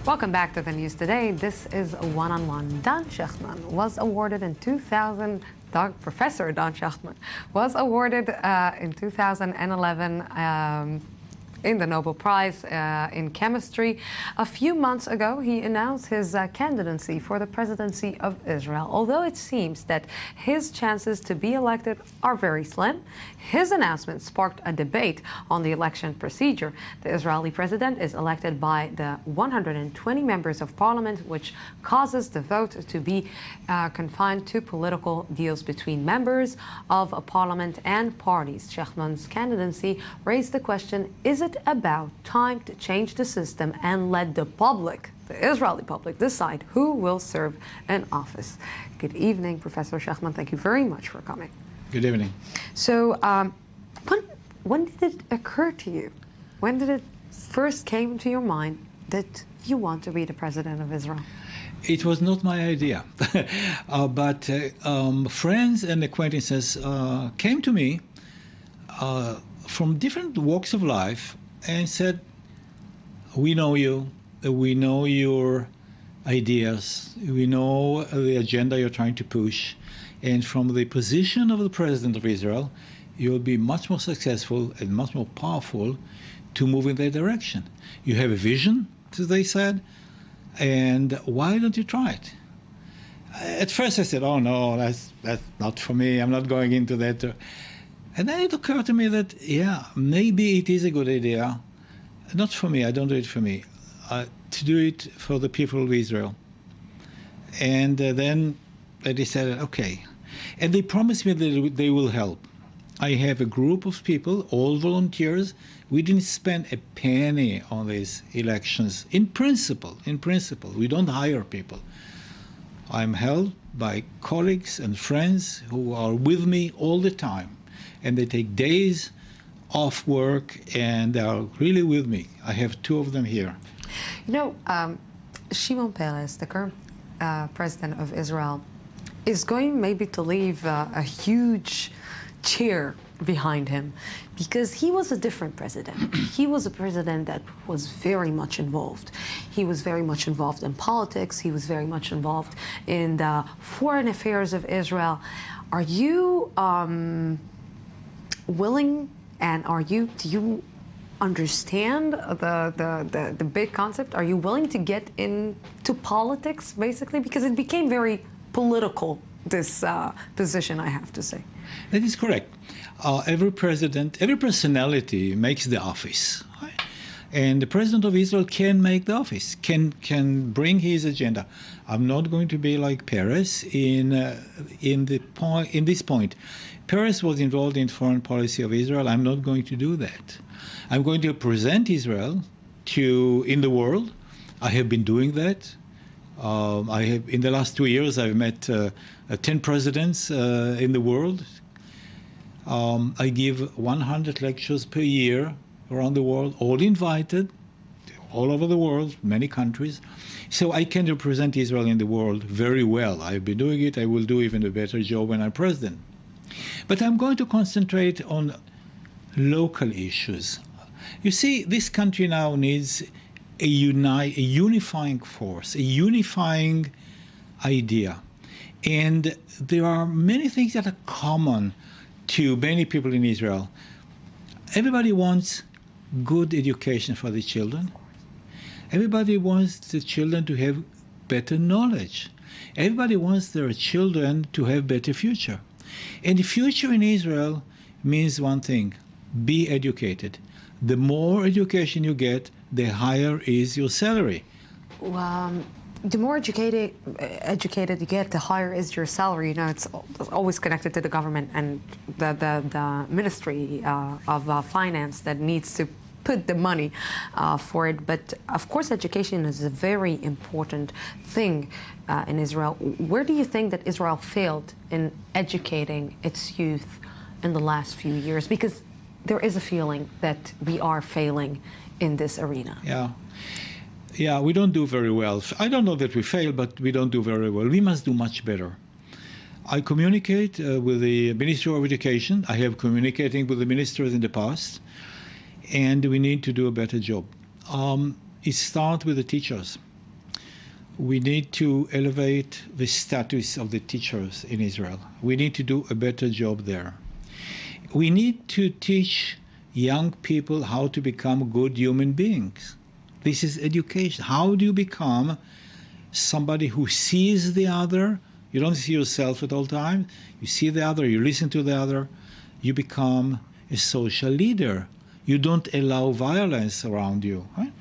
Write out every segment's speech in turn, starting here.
Welcome back to the news today. This is One-on-One. Don Shechtman was awarded in 2000. Professor Don Shechtman was awarded in 2011 in the Nobel Prize in chemistry. A few months ago, he announced his candidacy for the presidency of Israel. Although it seems that his chances to be elected are very slim, his announcement sparked a debate on the election procedure. The Israeli president is elected by the 120 members of parliament, which causes the vote to be confined to political deals between members of a parliament and parties. Shechtman's candidacy raised the question, is it about time to change the system and let the public, the Israeli public, decide who will serve in office? Good evening, Professor Shechtman. Thank you very much for coming. Good evening. So, when did it occur to you? When did it first came to your mind that you want to be the president of Israel? It was not my idea, but friends and acquaintances came to me from different walks of life and said, we know you, we know your ideas, we know the agenda you're trying to push, and from the position of the president of Israel, you'll be much more successful and much more powerful to move in that direction. You have a vision, as they said, and why don't you try it? At first I said, oh no, that's not for me, I'm not going into that. And then it occurred to me that, yeah, maybe it is a good idea. Not for me, I don't do it for me. To do it for the people of Israel. And then I decided, okay. And they promised me that they will help. I have a group of people, all volunteers. We didn't spend a penny on these elections. In principle, we don't hire people. I'm helped by colleagues and friends who are with me all the time. And they take days off work, and they are really with me. I have two of them here. You know, Shimon Peres, the current president of Israel, is going maybe to leave a huge cheer behind him, because he was a different president. He was a president that was very much involved. He was very much involved in politics. He was very much involved in the foreign affairs of Israel. Are you willing, and do you understand the big concept? Are you willing to get into politics, basically? Because it became very political, this position, I have to say. That is correct. Every president, every personality makes the office. Right? And the president of Israel can make the office, can bring his agenda. I'm not going to be like Peres in this point. Peres was involved in foreign policy of Israel. I'm not going to do that. I'm going to present Israel in the world. I have been doing that. In the last 2 years, I've met 10 presidents in the world. I give 100 lectures per year around the world, all invited, all over the world, many countries. So I can represent Israel in the world very well. I've been doing it. I will do even a better job when I'm president. But I'm going to concentrate on local issues. You see, this country now needs a unifying force, a unifying idea. And there are many things that are common to many people in Israel. Everybody wants good education for the children. Everybody wants the children to have better knowledge. Everybody wants their children to have better future. And the future in Israel means one thing: be educated. The more education you get, the higher is your salary. The more educated you get, the higher is your salary. You know, it's always connected to the government and the Ministry of Finance that needs to put the money for it. But of course, education is a very important thing in Israel. Where do you think that Israel failed in educating its youth in the last few years? Because there is a feeling that we are failing in this arena. Yeah, we don't do very well. I don't know that we fail, but we don't do very well. We must do much better. I communicate with the Ministry of Education. I have communicating with the ministers in the past, and we need to do a better job. It starts with the teachers. We need to elevate the status of the teachers in Israel. We need to do a better job there. We need to teach young people how to become good human beings. This is education. How do you become somebody who sees the other? You don't see yourself at all times. You see the other, you listen to the other. You become a social leader. You don't allow violence around you. Right?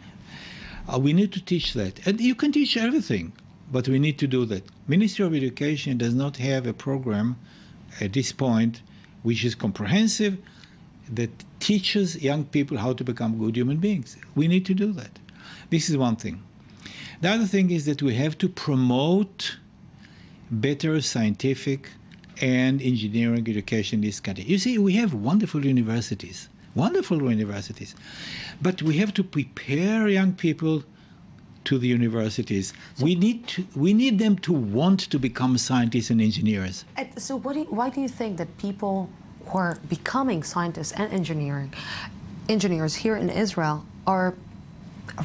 We need to teach that. And you can teach everything, but we need to do that. Ministry of Education does not have a program at this point which is comprehensive, that teaches young people how to become good human beings. We need to do that. This is one thing. The other thing is that we have to promote better scientific and engineering education in this country. You see, we have wonderful universities, but we have to prepare young people to the universities. We need them to want to become scientists and engineers. So why do you think that people who are becoming scientists and engineers here in Israel are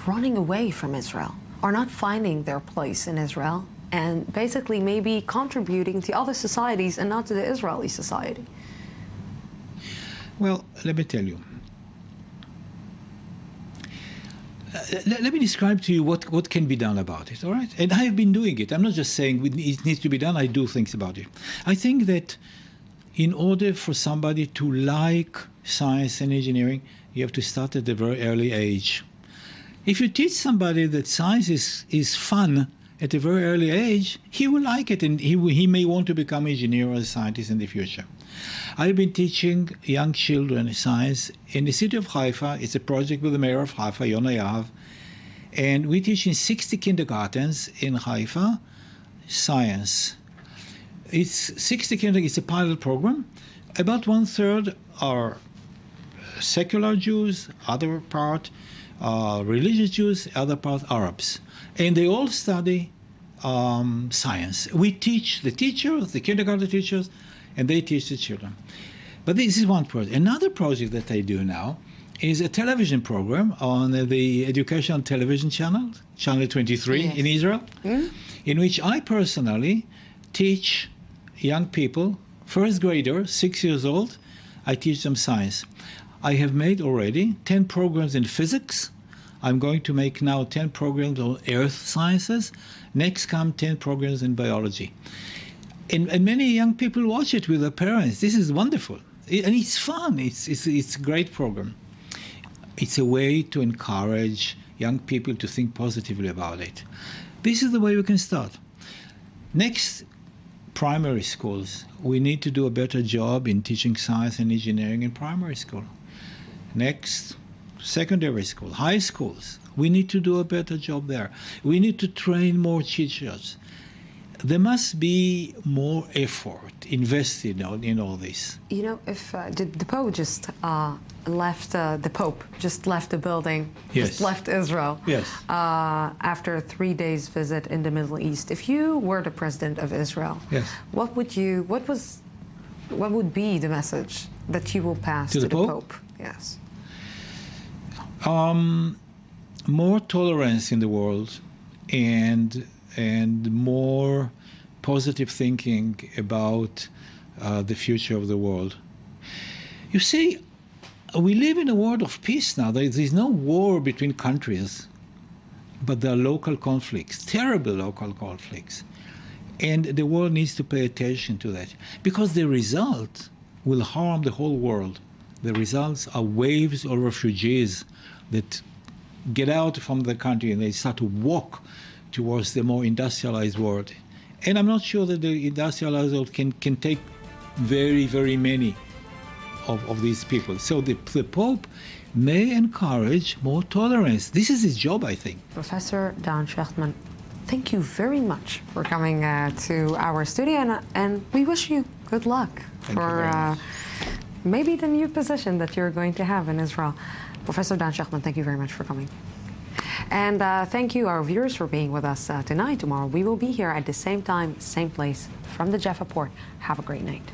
running away from Israel, are not finding their place in Israel, and basically maybe contributing to other societies and not to the Israeli society? Well, let me tell you. Let me describe to you what can be done about it, all right? And I have been doing it. I'm not just saying it needs to be done. I do things about it. I think that in order for somebody to like science and engineering, you have to start at a very early age. If you teach somebody that science is fun at a very early age, he will like it, and he may want to become an engineer or a scientist in the future. I've been teaching young children science in the city of Haifa. It's a project with the mayor of Haifa, Yonah Yahav, and we teach in 60 kindergartens in Haifa science. It's 60 kindergartens. It's a pilot program. About 1/3 are secular Jews, other part religious Jews, other part Arabs, and they all study science. We teach the teachers, the kindergarten teachers, and they teach the children. But this is one project. Another project that I do now is a television program on the educational television channel, Channel 23 Yes. in Israel, in which I personally teach young people, first graders, 6 years old. I teach them science. I have made already 10 programs in physics. I'm going to make now 10 programs on earth sciences. Next come 10 programs in biology. And many young people watch it with their parents. This is wonderful. And it's fun. It's a great program. It's a way to encourage young people to think positively about it. This is the way we can start. Next, primary schools. We need to do a better job in teaching science and engineering in primary school. Next, secondary school, high schools. We need to do a better job there. We need to train more teachers. There must be more effort invested in all this. You know, if the Pope just left, the building, Yes. just left Israel, Yes. After a 3 days visit in the Middle East. If you were the president of Israel, Yes. what would be the message that you will pass To to the the Pope? Pope? Yes. More tolerance in the world, and more positive thinking about the future of the world. You see, we live in a world of peace now. There's no war between countries, but there are local conflicts, terrible local conflicts. And the world needs to pay attention to that, because the result will harm the whole world. The results are waves of refugees that get out from the country and they start to walk towards the more industrialized world. And I'm not sure that the industrialized world can take very, very many of these people. So the Pope may encourage more tolerance. This is his job, I think. Professor Dan Shechtman, thank you very much for coming to our studio, and we wish you good luck Thank you very much. Maybe the new position that you're going to have in Israel. Professor Dan Shechtman, thank you very much for coming. And thank you, our viewers, for being with us tonight. Tomorrow we will be here at the same time, same place from the Jaffa Port. Have a great night.